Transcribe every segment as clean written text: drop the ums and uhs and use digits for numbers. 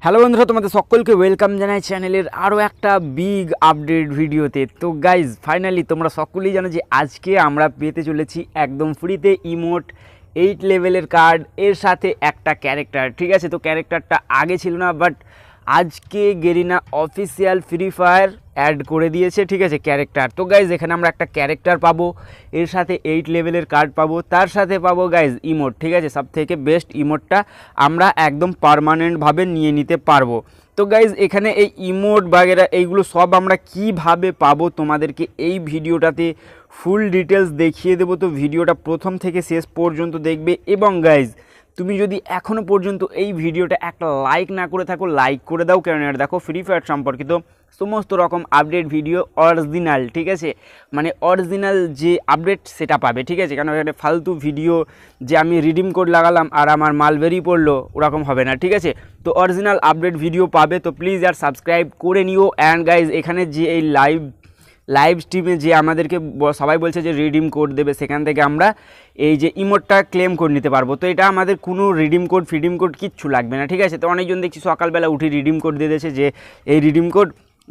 Hello বন্ধুরা, তোমাদের সকলকে ওয়েলকাম জানাই চ্যানেলের আরও একটা বিগ আপডেট ভিডিওতে। তো গাইজ ফাইনালি তোমরা সকলেই জানো যে আজকে আমরা পেতে চলেছি একদম ফ্রিতে ইমোট 8 লেভেলের কার্ড, এর সাথে একটা ক্যারেক্টার। ঠিক আছে, তো ক্যারেক্টারটা আগে ছিল না, বাট আজকে Garena official free fire add করে দিয়েছে। ঠিক আছে, ক্যারেক্টার। তো গাইজ এখানে আমরা একটা ক্যারেক্টার পাবো, এর সাথে 8 লেভেলের কার্ড পাবো, তার সাথে পাবো গাইজ ইমোট। ঠিক আছে, সব থেকে বেস্ট ইমোটটা আমরা একদম পার্মানেন্টভাবে নিয়ে নিতে পারবো। তো গাইজ এখানে এই ইমোট বাগেরা এইগুলো সব আমরা কিভাবে পাবো তোমাদেরকে এই ভিডিওটাতে ফুল ডিটেলস দেখিয়ে দেবো। তো ভিডিওটা প্রথম থেকে শেষ পর্যন্ত দেখবে। এবং গাইজ তুমি যদি এখনও পর্যন্ত এই ভিডিওটা একটা লাইক না করে থাকো, লাইক করে দাও, কারণ এটা দেখো ফ্রি ফায়ার সম্পর্কিত সমস্ত রকম আপডেট ভিডিও অরিজিনাল। ঠিক আছে, মানে অরিজিনাল যে আপডেট সেটা পাবে। ঠিক আছে, কারণ এখানে ফালতু ভিডিও যে আমি রিডিম কোড লাগালাম আর আমার মাল বেরিয়ে পড়লো ওরকম হবে না। ঠিক আছে, তো অরিজিনাল আপডেট ভিডিও পাবে। তো প্লিজ আর সাবস্ক্রাইব করে নিও। অ্যান্ড গাইজ এখানে যে এই লাইভ স্ট্রিমে যে আমাদেরকে সবাই বলছে যে রিডিম কোড দেবে, সেখান থেকে আমরা এই যে ইমোটটা ক্লেম করে নিতে পারবো। তো এটা আমাদের কোনো রিডিম কোড কিচ্ছু লাগবে না। ঠিক আছে, তো অনেকজন দেখছি সকালবেলা উঠে রিডিম কোড দিয়ে দিয়েছে যে এই রিডিম কোড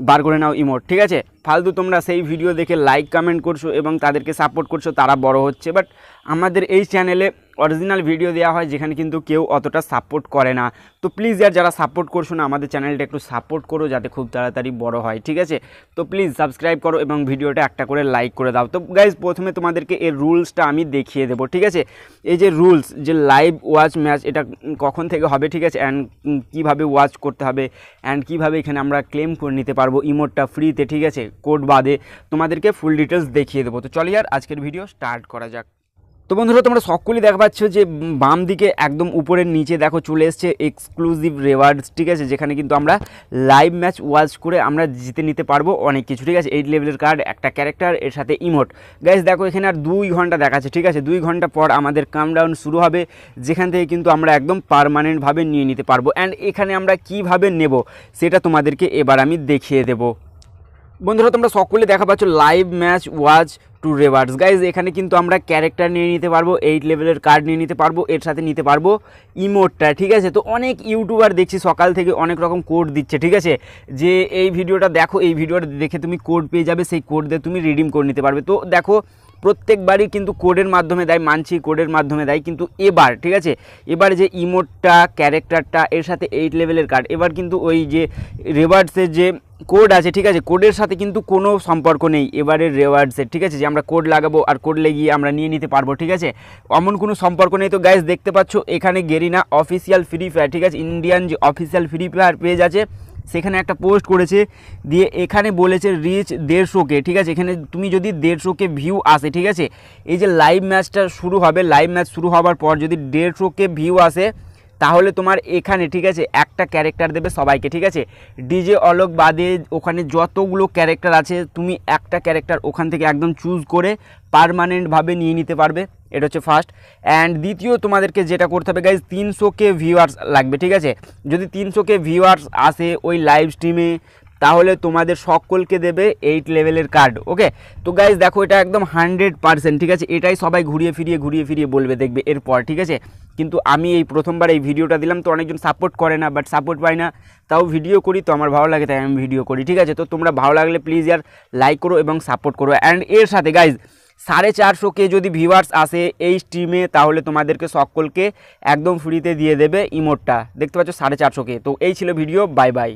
বার করে নাও ইমোট। ঠিক আছে, ফালতু তোমরা সেই ভিডিও দেখে লাইক কমেন্ট করছো এবং তাদেরকে সাপোর্ট করছো, তারা বড় হচ্ছে। বাট আমাদের এই চ্যানেলে অরিজিনাল ভিডিও দেওয়া হয় যেখানে কিন্তু কেউ অতটা সাপোর্ট করে না। তো প্লিজ যারা সাপোর্ট করছো না, আমাদের চ্যানেলটা একটু সাপোর্ট করো যাতে খুব তাড়াতাড়ি বড় হয়। ঠিক আছে, তো প্লিজ সাবস্ক্রাইব করো এবং ভিডিওটা একটা করে লাইক করে দাও। তো গাইজ প্রথমে তোমাদেরকে এর রুলসটা আমি দেখিয়ে দেবো। ঠিক আছে, এই যে রুলস, যে লাইভ ওয়াচ ম্যাচ এটা কখন থেকে হবে, ঠিক আছে, অ্যান্ড কীভাবে ওয়াচ করতে হবে, অ্যান্ড কীভাবে এখানে আমরা ক্লেম করে নিতে পারবো ইমোটটা ফ্রিতে। ঠিক আছে, কোড বাদে তোমাদেরকে ফুল ডিটেলস দেখিয়ে দেবো। তো চলো আর আজকের ভিডিও স্টার্ট করা যাক। তো বন্ধুরা তোমরা সকলেই দেখা পাচ্ছ যে বাম দিকে একদম উপরের নিচে দেখো চলে এসছে এক্সক্লুসিভ রিওয়ার্ডস। ঠিক আছে, যেখানে কিন্তু আমরা লাইভ ম্যাচ ওয়াচ করে আমরা জিতে নিতে পারবো অনেক কিছু। ঠিক আছে, 8 লেভেলের কার্ড, একটা ক্যারেক্টার, এর সাথে ইমোট। গাইজ দেখো এখানে আর 2 ঘন্টা দেখাচ্ছে। ঠিক আছে, 2 ঘন্টা পর আমাদের কাউন্টডাউন শুরু হবে, যেখান থেকে কিন্তু আমরা একদম পার্মানেন্টভাবে নিয়ে নিতে পারবো। অ্যান্ড এখানে আমরা কিভাবে নেব সেটা তোমাদেরকে এবার আমি দেখিয়ে দেবো। বন্ধুরা তোমরা সকলে দেখা পাচ্ছ live match watch to rewards. Guys এখানে কিন্তু আমরা ক্যারেক্টার নিয়ে নিতে পারবো, 8 লেভেলের কার্ড নিয়ে নিতে পারবো, এর সাথে নিতে পারবো ইমোটটা। ঠিক আছে, তো অনেক ইউটিউবার দেখছি সকাল থেকে অনেক রকম কোড দিচ্ছে। ঠিক আছে, যে এই ভিডিওটা দেখো, এই ভিডিওটা দেখে তুমি কোড পেয়ে যাবে, সেই কোড দিয়ে তুমি রিডিম করে নিতে পারবে। তো দেখো প্রত্যেকবারই কিন্তু কোডের মাধ্যমে দেয়, মানছি কোডের মাধ্যমে দেয়, কিন্তু এবার ঠিক আছে, এবার যে ইমোটটা ক্যারেক্টারটা এর সাথে 8 লেভেলের কার্ড, এবার কিন্তু ওই যে রিওয়ার্ডসের যে কোড আছে, ঠিক আছে, কোডের সাথে কিন্তু কোনো সম্পর্ক নেই এবারের রিওয়ার্ডসের। ঠিক আছে, যে আমরা কোড লাগাবো আর কোড লাগিয়ে আমরা নিয়ে নিতে পারবো। ঠিক আছে, এমন কোনো সম্পর্ক নেই। তো গাইজ দেখতে পাচ্ছ এখানে গেরিনা অফিসিয়াল ফ্রি ফায়ার, ঠিক আছে, ইন্ডিয়ান যে অফিসিয়াল ফ্রি ফায়ার পেজ আছে সেখানে একটা পোস্ট করেছে, দিয়ে এখানে বলেছে রিচ 150K। ঠিক আছে, এখানে তুমি যদি 150K ভিউ আসে, ঠিক আছে, এই যে লাইভ ম্যাচটা শুরু হবে, লাইভ ম্যাচ শুরু হওয়ার পর যদি 150K ভিউ আসে তাহলে তোমার এখানে ঠিক আছে একটা ক্যারেক্টার দেবে সবাইকে। ঠিক আছে, ডিজে অলোক বাদে ওখানে যতগুলো ক্যারেক্টার আছে তুমি একটা ক্যারেক্টার ওখান থেকে একদম চুজ করে পার্মানেন্টভাবে নিয়ে নিতে পারবে। এটা হচ্ছে ফার্স্ট। অ্যান্ড দ্বিতীয় তোমাদেরকে যেটা করতে হবে গাইজ, 300K ভিউয়ার্স লাগবে। ঠিক আছে, যদি 300K ভিউয়ার্স আসে ওই লাইভ স্ট্রিমে তাহলে তোমাদের সকলকে দেবে 8 লেভেলের কার্ড। ওকে, তো গাইজ দেখো এটা একদম 100%। ঠিক আছে, এটাই সবাই ঘুরিয়ে ফিরিয়ে বলবে দেখবে এরপর। ঠিক আছে, কিন্তু আমি এই প্রথমবার এই ভিডিওটা দিলাম, তো অনেকজন সাপোর্ট করে না, বাট সাপোর্ট পাই না, তাও ভিডিও করি, তো আমার ভালো লাগে তাই আমি ভিডিও করি। ঠিক আছে, তো তোমরা ভালো লাগলে প্লিজ আর লাইক করো এবং সাপোর্ট করো। অ্যান্ড এর সাথে গাইজ 450K যদি ভিউয়ার্স আসে এই স্ট্রিমে তাহলে তোমাদেরকে সকলকে একদম ফ্রিতে দিয়ে দেবে ইমোটটা। দেখতে পাচ্ছ 450K। তো এই ছিল ভিডিও, বাই বাই।